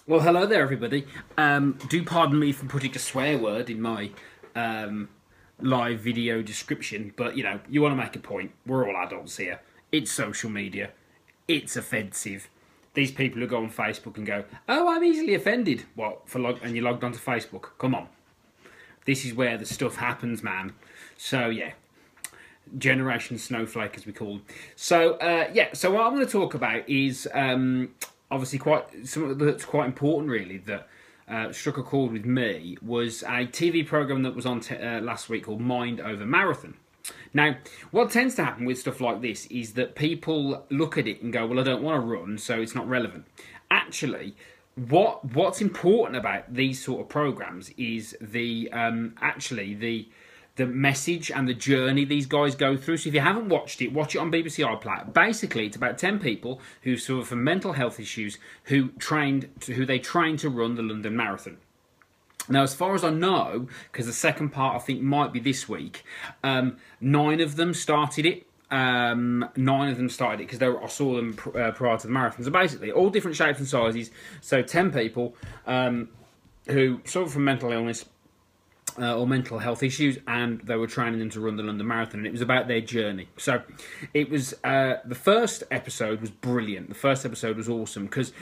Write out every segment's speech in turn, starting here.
Well, hello there, everybody. Do pardon me for putting a swear word in my live video description, but you want to make a point. We're all adults here. It's social media. It's offensive. These people who go on Facebook and go, "Oh, I'm easily offended." What and you logged onto Facebook? Come on, this is where the stuff happens, man. So yeah, Generation Snowflake, as we call them. So so what I'm going to talk about is obviously something that's quite important, really, that struck a chord with me was a TV program that was on last week called Mind Over Marathon. Now, what tends to happen with stuff like this is that people look at it and go, "Well, I don't want to run, so it's not relevant." Actually, what's important about these sort of programs is the message and the journey these guys go through. So if you haven't watched it, watch it on BBC iPlayer. Basically, it's about 10 people who suffer from mental health issues who they trained to run the London Marathon. Now, as far as I know, because the second part I think might be this week, 9 of them started it. 9 of them started it because I saw them prior to the marathon. So basically, all different shapes and sizes. So 10 people who suffer from mental illness or mental health issues, and they were training them to run the London Marathon, and it was about their journey. So it was the first episode was brilliant. The first episode was awesome because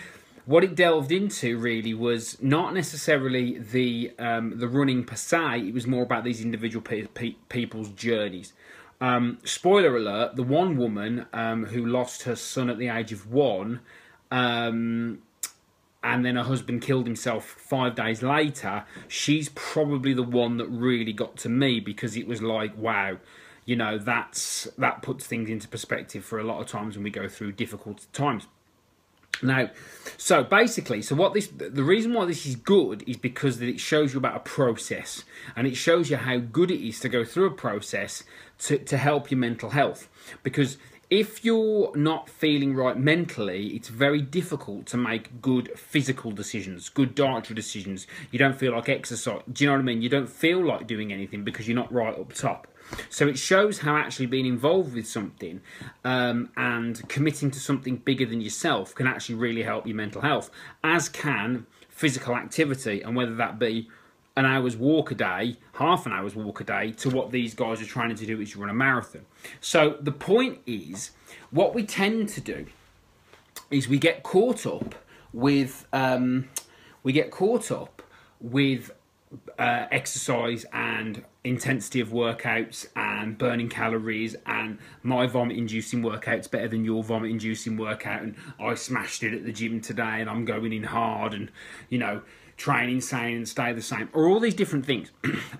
what it delved into really was not necessarily the running per se. It was more about these individual people's journeys. Spoiler alert: the one woman who lost her son at the age of 1. And then her husband killed himself 5 days later, she's probably the one that really got to me, because it was like, wow, that puts things into perspective for a lot of times when we go through difficult times. Now, so basically, the reason why this is good is because it shows you about a process, and it shows you how good it is to go through a process to help your mental health. Because if you're not feeling right mentally, it's very difficult to make good physical decisions, good dietary decisions. You don't feel like exercise. Do you know what I mean? You don't feel like doing anything because you're not right up top. So it shows how actually being involved with something and committing to something bigger than yourself can actually really help your mental health, as can physical activity, and whether that be an hour's walk a day, half an hour's walk a day, to what these guys are trying to do, is run a marathon. So the point is, what we tend to do is we get caught up with exercise and intensity of workouts and burning calories, and my vomit-inducing workout's better than your vomit-inducing workout, and I smashed it at the gym today and I'm going in hard, and train insane and stay the same, or all these different things.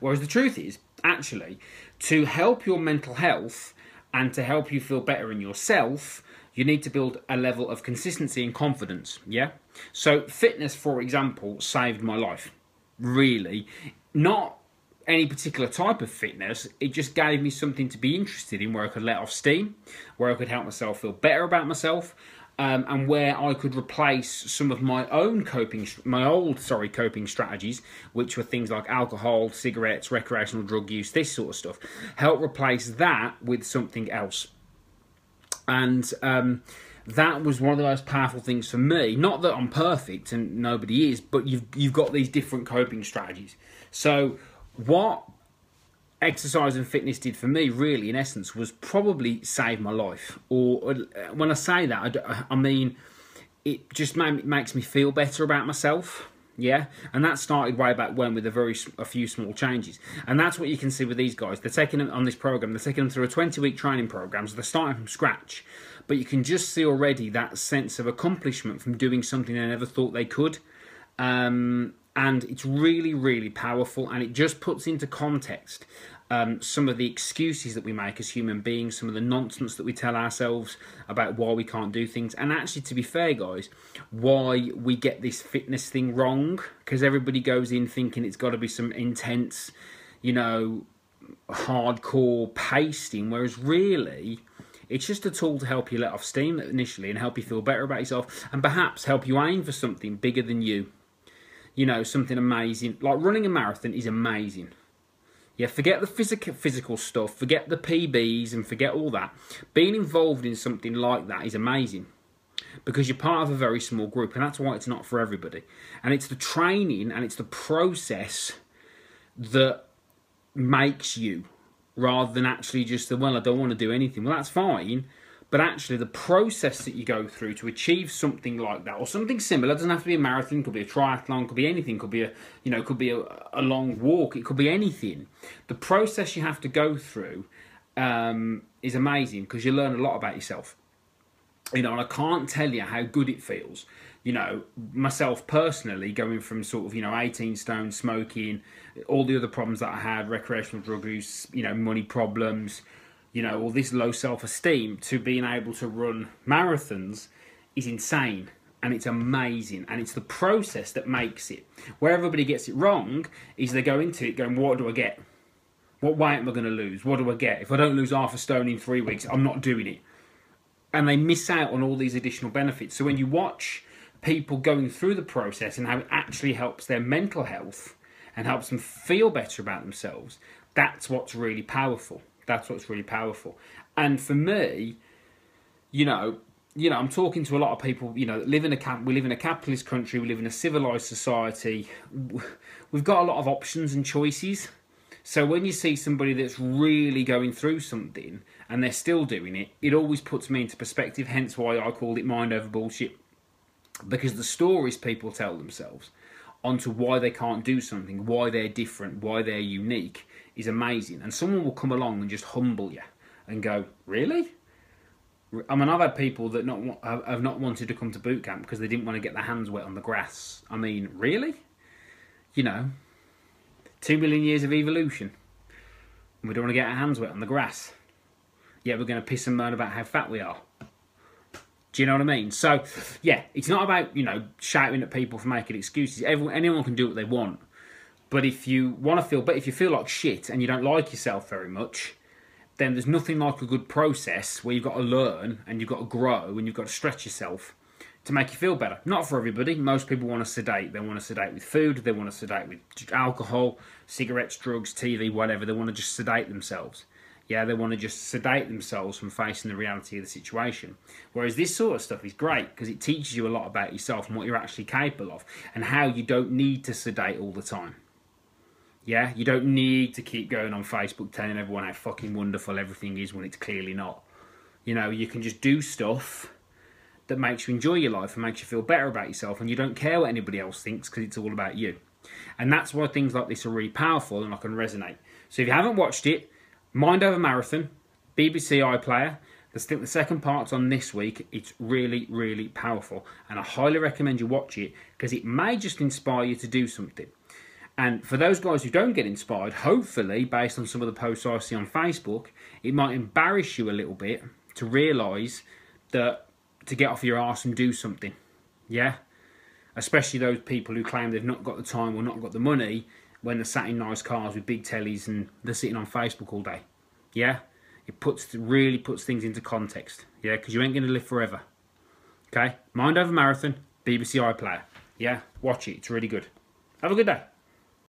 Whereas the truth is, actually, to help your mental health and to help you feel better in yourself, you need to build a level of consistency and confidence, yeah? So fitness, for example, saved my life, really. Not any particular type of fitness, it just gave me something to be interested in, where I could let off steam, where I could help myself feel better about myself, and where I could replace some of my own coping strategies, which were things like alcohol, cigarettes, recreational drug use, this sort of stuff. Help replace that with something else. And that was one of the most powerful things for me. Not that I'm perfect, and nobody is, but you've got these different coping strategies. So what exercise and fitness did for me, really, in essence, was probably save my life. Or when I say that, I mean it just makes me feel better about myself. Yeah, and that started way back when with a few small changes, and that's what you can see with these guys. They're taking them on this program. They're taking them through a 20-week training program, so they're starting from scratch. But you can just see already that sense of accomplishment from doing something they never thought they could. And it's really, really powerful, and it just puts into context some of the excuses that we make as human beings, some of the nonsense that we tell ourselves about why we can't do things, and actually, to be fair, guys, why we get this fitness thing wrong, because everybody goes in thinking it's got to be some intense, hardcore pasting, whereas really, it's just a tool to help you let off steam initially and help you feel better about yourself, and perhaps help you aim for something bigger than you. Something amazing. Like running a marathon is amazing. Yeah, forget the physical stuff, forget the PBs and forget all that. Being involved in something like that is amazing. because you're part of a very small group, and that's why it's not for everybody. And it's the training and it's the process that makes you, rather than actually just the, well, I don't want to do anything. Well, that's fine, but actually the process that you go through to achieve something like that, or something similar, it doesn't have to be a marathon, it could be a triathlon, it could be anything, it could be a, you know, it could be a long walk, it could be anything. The process you have to go through is amazing, because you learn a lot about yourself. You know, and I can't tell you how good it feels. You know, myself personally, going from sort of, you know, 18 stone, smoking, all the other problems that I had, recreational drug use, you know, money problems, you know, all this low self-esteem, to being able to run marathons is insane. And it's amazing. And it's the process that makes it. Where everybody gets it wrong is they go into it going, what do I get? What weight am I going to lose? What do I get? If I don't lose half a stone in 3 weeks, I'm not doing it. And they miss out on all these additional benefits. So when you watch people going through the process and how it actually helps their mental health and helps them feel better about themselves, that's what's really powerful. That's what's really powerful. And for me, you know, I'm talking to a lot of people, you know, we live in a capitalist country, we live in a civilized society. We've got a lot of options and choices. So when you see somebody that's really going through something and they're still doing it, it always puts me into perspective, hence why I called it mind over bullshit. Because the stories people tell themselves onto why they can't do something, why they're different, why they're unique, is amazing. And someone will come along and just humble you and go, really? I mean, I've had people that have not wanted to come to boot camp because they didn't want to get their hands wet on the grass. I mean, really? You know, 2 million years of evolution, and we don't want to get our hands wet on the grass. Yet we're going to piss and moan about how fat we are. Do you know what I mean? So, yeah, it's not about, you know, shouting at people for making excuses. Anyone can do what they want. But if you want to feel, but if you feel like shit and you don't like yourself very much, then there's nothing like a good process where you've got to learn and you've got to grow and you've got to stretch yourself to make you feel better. Not for everybody. Most people want to sedate. They want to sedate with food. They want to sedate with alcohol, cigarettes, drugs, TV, whatever. They want to just sedate themselves. Yeah, they want to just sedate themselves from facing the reality of the situation. Whereas this sort of stuff is great because it teaches you a lot about yourself and what you're actually capable of and how you don't need to sedate all the time. Yeah, you don't need to keep going on Facebook telling everyone how fucking wonderful everything is when it's clearly not. You know, you can just do stuff that makes you enjoy your life and makes you feel better about yourself, and you don't care what anybody else thinks because it's all about you. And that's why things like this are really powerful and I can resonate. So if you haven't watched it, Mind Over Marathon, BBC iPlayer. The second part's on this week. It's really, really powerful. And I highly recommend you watch it because it may just inspire you to do something. And for those guys who don't get inspired, hopefully, based on some of the posts I see on Facebook, it might embarrass you a little bit to realise that to get off your arse and do something. Yeah? Especially those people who claim they've not got the time or not got the money when they're sat in nice cars with big tellies and they're sitting on Facebook all day. Yeah? It really puts things into context. Yeah? Because you ain't going to live forever. Okay? Mind Over Marathon, BBC iPlayer. Yeah? Watch it. It's really good. Have a good day.